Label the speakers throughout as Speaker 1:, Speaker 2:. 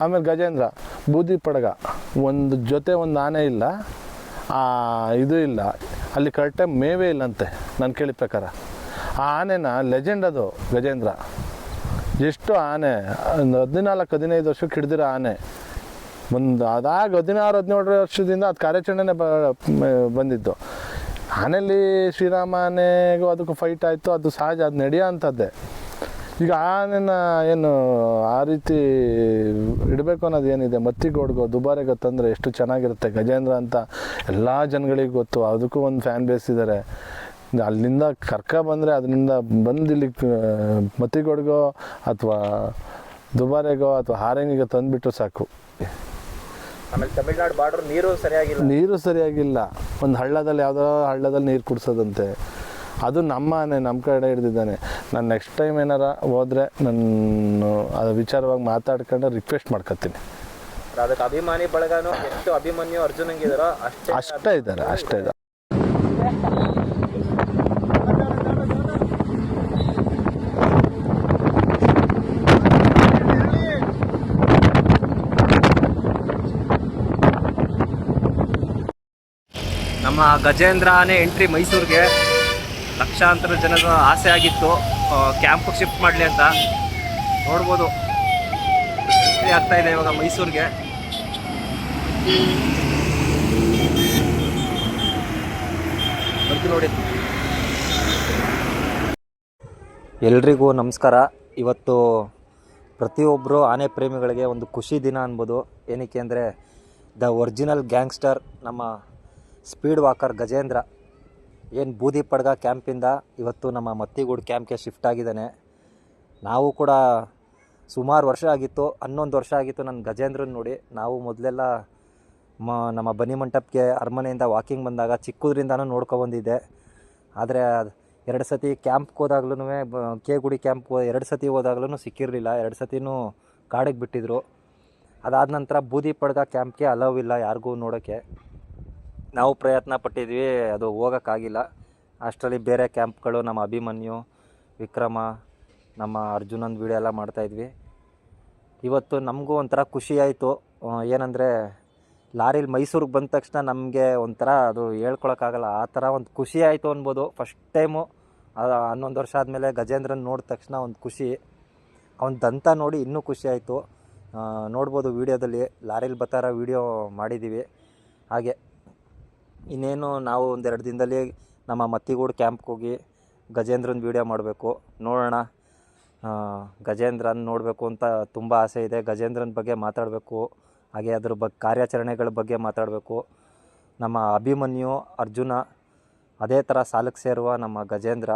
Speaker 1: ಆಮೇಲೆ ಗಜೇಂದ್ರ ಬೂದಿ ಪಡಗ ಒಂದು ಜೊತೆ ಒಂದು ಆನೆ ಇಲ್ಲ, ಇದು ಇಲ್ಲ ಅಲ್ಲಿ ಕರೆಕ್ಟೇ ಮೇವೇ ಇಲ್ಲಂತೆ ನಾನು ಕೇಳಿದ ಪ್ರಕಾರ. ಆ ಆನೆನ ಲೆಜೆಂಡ್ ಅದು ಗಜೇಂದ್ರ. ಎಷ್ಟು ಆನೆ ಒಂದು 14-15 ವರ್ಷಕ್ಕೆ ಹಿಡ್ದಿರೋ ಆನೆ. ಒಂದು ಅದಾಗ 16-17 ವರ್ಷದಿಂದ ಅದು ಕಾರ್ಯಾಚರಣೆನೇ ಬಂದಿದ್ದು. ಆನೆಯಲ್ಲಿ ಶ್ರೀರಾಮ ಆನೆಗೂ ಅದಕ್ಕೂ ಫೈಟ್ ಆಯಿತು, ಅದು ಸಹಜ, ಅದು ನಡೆಯೋ ಅಂಥದ್ದೇ. ಈಗ ಆನೆನ ಏನು ಆ ರೀತಿ ಇಡಬೇಕು ಅನ್ನೋದು ಏನಿದೆ, ಮತ್ತಿಗೋಡ್ಗೋ ದುಬಾರೆಗೋ ತಂದರೆ ಎಷ್ಟು ಚೆನ್ನಾಗಿರುತ್ತೆ. ಗಜೇಂದ್ರ ಅಂತ ಎಲ್ಲ ಜನಗಳಿಗೆ ಗೊತ್ತು, ಅದಕ್ಕೂ ಒಂದು ಫ್ಯಾನ್ ಬೇಸ್ ಇದ್ದಾರೆ. ಅಲ್ಲಿಂದ ಬಂದರೆ ಅದರಿಂದ ಬಂದು ಇಲ್ಲಿ ಮತ್ತಿಗೋಡ್ಗೋ ಅಥವಾ ದುಬಾರೆಗೋ ಅಥವಾ ಹಾರಂಗಿಗೆ ತಂದುಬಿಟ್ರು ಸಾಕು.
Speaker 2: ಆಮೇಲೆ ತಮಿಳ್ನಾಡು ಬಾರ್ಡರ್ ನೀರು ಸರಿಯಾಗಿಲ್ಲ.
Speaker 1: ಒಂದು ಹಳ್ಳದಲ್ಲಿ ಯಾವುದೋ ಹಳ್ಳದಲ್ಲಿ ನೀರು ಕುಡಿಸೋದಂತೆ. ಅದು ನಮ್ಮ ಆನೆ, ನಮ್ಮ ಕಡೆ ಹಿಡ್ದಿದ್ದಾನೆ. ನಾನು ನೆಕ್ಸ್ಟ್ ಟೈಮ್ ಏನಾರ ಹೋದರೆ ನಾನು ಅದು ವಿಚಾರವಾಗಿ ಮಾತಾಡ್ಕೊಂಡು ರಿಕ್ವೆಸ್ಟ್ ಮಾಡ್ಕೊತೀನಿ.
Speaker 2: ಅದಕ್ಕೆ ಅಭಿಮಾನಿ ಬಳಗನೂ ಎಷ್ಟು ಅಭಿಮನ್ಯು ಅರ್ಜುನಂಗಿದಾರೋ
Speaker 1: ಅಷ್ಟೇ ಇದ್ದಾರೆ.
Speaker 2: ನಮ್ಮ ಗಜೇಂದ್ರ ಆನೆ ಎಂಟ್ರಿ ಮೈಸೂರಿಗೆ ಲಕ್ಷಾಂತರ ಜನದ ಆಸೆ ಆಗಿತ್ತು, ಕ್ಯಾಂಪಿಗೆ ಶಿಫ್ಟ್ ಮಾಡಲಿ ಅಂತ. ನೋಡ್ಬೋದು ಎಂಟ್ರಿ ಆಗ್ತಾ ಇದೆ ಇವಾಗ ಮೈಸೂರಿಗೆ. ನೋಡಿ, ಎಲ್ರಿಗೂ ನಮಸ್ಕಾರ. ಇವತ್ತು ಪ್ರತಿಯೊಬ್ಬರು ಆನೆ ಪ್ರೇಮಿಗಳಿಗೆ ಒಂದು ಖುಷಿ ದಿನ ಅನ್ಬೋದು. ಏನಕ್ಕೆ ಅಂದರೆ ದ ಒರಿಜಿನಲ್ ಗ್ಯಾಂಗ್ಸ್ಟರ್ ನಮ್ಮ ಸ್ಪೀಡ್ ವಾಕರ್ ಗಜೇಂದ್ರ ಏನು ಬೂದಿ ಪಡ್ಗ ಕ್ಯಾಂಪಿಂದ ಇವತ್ತು ನಮ್ಮ ಮತ್ತಿಗೂಡು ಕ್ಯಾಂಪ್ಗೆ ಶಿಫ್ಟ್ ಆಗಿದ್ದಾನೆ. ನಾವು ಕೂಡ ಸುಮಾರು ವರ್ಷ ಆಗಿತ್ತು, 11 ವರ್ಷ ಆಗಿತ್ತು ನನ್ನ ಗಜೇಂದ್ರನ ನೋಡಿ. ನಾವು ಮೊದಲೆಲ್ಲ ನಮ್ಮ ಬನ್ನಿ ಮಂಟಪಕ್ಕೆ ಅರಮನೆಯಿಂದ ವಾಕಿಂಗ್ ಬಂದಾಗ ಚಿಕ್ಕದ್ರಿಂದನೂ ನೋಡ್ಕೊಬಂದಿದ್ದೆ. ಆದರೆ 2 ಸತಿ ಕ್ಯಾಂಪ್ಗೆ ಹೋದಾಗ್ಲೂ ಕೆ ಗುಡಿ ಕ್ಯಾಂಪ್ 2 ಸತಿ ಹೋದಾಗ್ಲೂ ಸಿಕ್ಕಿರಲಿಲ್ಲ. 2 ಸತಿನೂ ಕಾಡಿಗೆ ಬಿಟ್ಟಿದ್ರು. ಅದಾದ ನಂತರ ಬೂದಿ ಪಡ್ಗ ಕ್ಯಾಂಪ್ಗೆ ಅಲೌ ಇಲ್ಲ ಯಾರಿಗೂ ನೋಡೋಕ್ಕೆ. ನಾವು ಪ್ರಯತ್ನ ಪಟ್ಟಿದ್ವಿ, ಅದು ಹೋಗೋಕ್ಕಾಗಿಲ್ಲ. ಅಷ್ಟರಲ್ಲಿ ಬೇರೆ ಕ್ಯಾಂಪ್ಗಳು, ನಮ್ಮ ಅಭಿಮನ್ಯು, ವಿಕ್ರಮ, ನಮ್ಮ ಅರ್ಜುನಂದು ವೀಡಿಯೋ ಎಲ್ಲ ಮಾಡ್ತಾಯಿದ್ವಿ. ಇವತ್ತು ನಮಗೂ ಒಂಥರ ಖುಷಿ ಆಯಿತು. ಏನಂದರೆ ಲಾರಿಲಿ ಮೈಸೂರಿಗೆ ಬಂದ ತಕ್ಷಣ ನಮಗೆ ಒಂಥರ ಅದು ಹೇಳ್ಕೊಳಕ್ಕಾಗಲ್ಲ, ಆ ಥರ ಒಂದು ಖುಷಿ ಆಯಿತು ಅನ್ಬೋದು. ಫಸ್ಟ್ ಟೈಮು 11 ವರ್ಷ ಆದಮೇಲೆ ಗಜೇಂದ್ರನ ನೋಡಿದ ತಕ್ಷಣ ಒಂದು ಖುಷಿ. ಅವನ ದಂತ ನೋಡಿ ಇನ್ನೂ ಖುಷಿ ಆಯಿತು. ನೋಡ್ಬೋದು ವೀಡಿಯೋದಲ್ಲಿ, ಲಾರಿಲಿ ಬರ್ತಾರ ವೀಡಿಯೋ ಮಾಡಿದ್ದೀವಿ. ಹಾಗೆ ಇನ್ನೇನು ನಾವು 1-2 ದಿನದಲ್ಲಿ ನಮ್ಮ ಮತ್ತಿಗೂಡು ಕ್ಯಾಂಪ್ಗೆ ಹೋಗಿ ಗಜೇಂದ್ರನ ವೀಡಿಯೋ ಮಾಡಬೇಕು. ನೋಡೋಣ, ಗಜೇಂದ್ರನ ನೋಡಬೇಕು ಅಂತ ತುಂಬ ಆಸೆ ಇದೆ. ಗಜೇಂದ್ರನ ಬಗ್ಗೆ ಮಾತಾಡಬೇಕು, ಹಾಗೆ ಅದ್ರ ಕಾರ್ಯಾಚರಣೆಗಳ ಬಗ್ಗೆ ಮಾತಾಡಬೇಕು. ನಮ್ಮ ಅಭಿಮನ್ಯು, ಅರ್ಜುನ, ಅದೇ ಥರ ಸಾಲಕ್ಕೆ ಸೇರುವ ನಮ್ಮ ಗಜೇಂದ್ರ.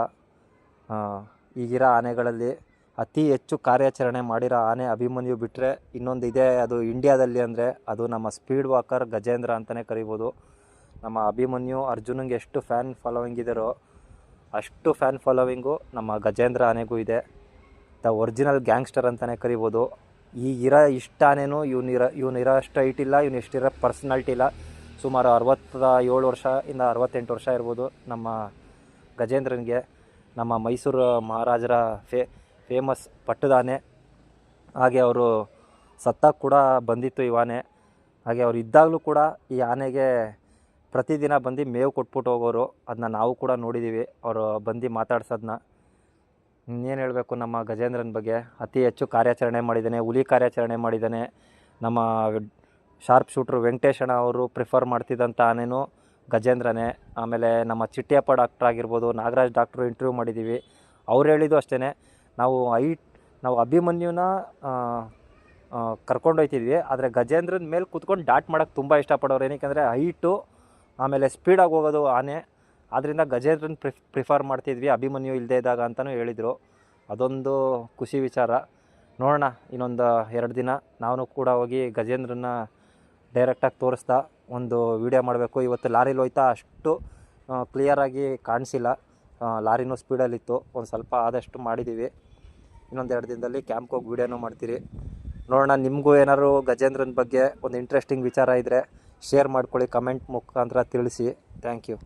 Speaker 2: ಈಗಿರೋ ಆನೆಗಳಲ್ಲಿ ಅತಿ ಹೆಚ್ಚು ಕಾರ್ಯಾಚರಣೆ ಮಾಡಿರೋ ಆನೆ ಅಭಿಮನ್ಯು ಬಿಟ್ಟರೆ ಇನ್ನೊಂದು ಇದೆ, ಅದು ಇಂಡಿಯಾದಲ್ಲಿ ಅಂದರೆ ಅದು ನಮ್ಮ ಸ್ಪೀಡ್ ವಾಕರ್ ಗಜೇಂದ್ರ ಅಂತಲೇ ಕರಿಬೋದು. ನಮ್ಮ ಅಭಿಮನ್ಯು ಅರ್ಜುನಂಗೆ ಎಷ್ಟು ಫ್ಯಾನ್ ಫಾಲೋವಿಂಗ್ ಇದೆಯೋ ಅಷ್ಟು ಫ್ಯಾನ್ ಫಾಲೋವಿಂಗು ನಮ್ಮ ಗಜೇಂದ್ರ ಆನೆಗೂ ಇದೆ. ದ ಒರಿಜಿನಲ್ ಗ್ಯಾಂಗ್ಸ್ಟರ್ ಅಂತಲೇ ಕರಿಬೋದು. ಈಗಿರೋ ಇಷ್ಟ ಆನೆನೂ ಇವನಿರೋ ಅಷ್ಟು ಹೈಟ್ ಇಲ್ಲ, ಎಷ್ಟಿರೋ ಪರ್ಸ್ನಾಲಿಟಿ ಇಲ್ಲ. ಸುಮಾರು 67 ವರ್ಷದಿಂದ 68 ವರ್ಷ ಇರ್ಬೋದು ನಮ್ಮ ಗಜೇಂದ್ರನಿಗೆ. ನಮ್ಮ ಮೈಸೂರು ಮಹಾರಾಜರ ಫೇಮಸ್ ಪಟ್ಟದಾನೆ. ಹಾಗೆ ಅವರು ಸತ್ತಾಗ ಕೂಡ ಬಂದಿತ್ತು ಈ ಆನೆ. ಹಾಗೆ ಅವ್ರು ಇದ್ದಾಗಲೂ ಕೂಡ ಈ ಆನೆಗೆ ಪ್ರತಿದಿನ ಬಂದು ಮೇವು ಕೊಟ್ಬಿಟ್ಟು ಹೋಗೋರು. ಅದನ್ನ ನಾವು ಕೂಡ ನೋಡಿದ್ದೀವಿ, ಅವರು ಬಂದು ಮಾತಾಡ್ಸೋದನ್ನ. ಇನ್ನೇನು ಹೇಳಬೇಕು ನಮ್ಮ ಗಜೇಂದ್ರನ ಬಗ್ಗೆ. ಅತಿ ಹೆಚ್ಚು ಕಾರ್ಯಾಚರಣೆ ಮಾಡಿದ್ದಾನೆ, ಹುಲಿ ಕಾರ್ಯಾಚರಣೆ ಮಾಡಿದ್ದಾನೆ. ನಮ್ಮ ಶಾರ್ಪ್ ಶೂಟ್ರು ವೆಂಕಟೇಶಣ್ಣ ಅವರು ಪ್ರಿಫರ್ ಮಾಡ್ತಿದ್ದಂಥ ಆನೆನೂ ಗಜೇಂದ್ರನೇ. ಆಮೇಲೆ ನಮ್ಮ ಚಿಟ್ಟಿಯಪ್ಪ ಡಾಕ್ಟ್ರ್ ಆಗಿರ್ಬೋದು, ನಾಗರಾಜ್ ಡಾಕ್ಟ್ರು ಇಂಟರ್ವ್ಯೂ ಮಾಡಿದ್ದೀವಿ. ಅವ್ರು ಹೇಳಿದ್ದು ಅಷ್ಟೇ, ನಾವು ಅಭಿಮನ್ಯುನ ಕರ್ಕೊಂಡೋಗ್ತಿದ್ವಿ, ಆದರೆ ಗಜೇಂದ್ರನ ಮೇಲೆ ಕೂತ್ಕೊಂಡು ಡಾಟ್ ಮಾಡೋಕ್ಕೆ ತುಂಬ ಇಷ್ಟಪಡೋರು. ಏನಕ್ಕೆ ಹೈಟು ಆಮೇಲೆ ಸ್ಪೀಡಾಗಿ ಹೋಗೋದು ಆನೆ, ಆದ್ದರಿಂದ ಗಜೇಂದ್ರನ ಪ್ರಿಫರ್ ಮಾಡ್ತಿದ್ವಿ ಅಭಿಮನ್ಯು ಇಲ್ಲದೇ ಇದ್ದಾಗ ಅಂತಲೂ ಹೇಳಿದರು. ಅದೊಂದು ಖುಷಿ ವಿಚಾರ. ನೋಡೋಣ, ಇನ್ನೊಂದು 2 ದಿನ ನಾವು ಕೂಡ ಹೋಗಿ ಗಜೇಂದ್ರನ ಡೈರೆಕ್ಟಾಗಿ ತೋರಿಸ್ತಾ ಒಂದು ವೀಡಿಯೋ ಮಾಡಬೇಕು. ಇವತ್ತು ಲಾರಿಲಿ ಹೋಯ್ತಾ ಅಷ್ಟು ಕ್ಲಿಯರಾಗಿ ಕಾಣಿಸಿಲ್ಲ, ಲಾರಿನೂ ಸ್ಪೀಡಲ್ಲಿತ್ತು. ಒಂದು ಸ್ವಲ್ಪ ಆದಷ್ಟು ಮಾಡಿದ್ದೀವಿ. ಇನ್ನೊಂದು 2 ದಿನದಲ್ಲಿ ಕ್ಯಾಂಪ್ಗೆ ಹೋಗಿ ವೀಡಿಯೋನೂ ಮಾಡ್ತೀರಿ. ನೋಡೋಣ, ನಿಮಗೂ ಏನಾದ್ರು ಗಜೇಂದ್ರನ ಬಗ್ಗೆ ಒಂದು ಇಂಟ್ರೆಸ್ಟಿಂಗ್ ವಿಚಾರ ಇದ್ದರೆ ಶೇರ್ ಮಾಡ್ಕೊಳ್ಳಿ, ಕಮೆಂಟ್ ಮುಖಾಂತರ ತಿಳಿಸಿ. Thank you.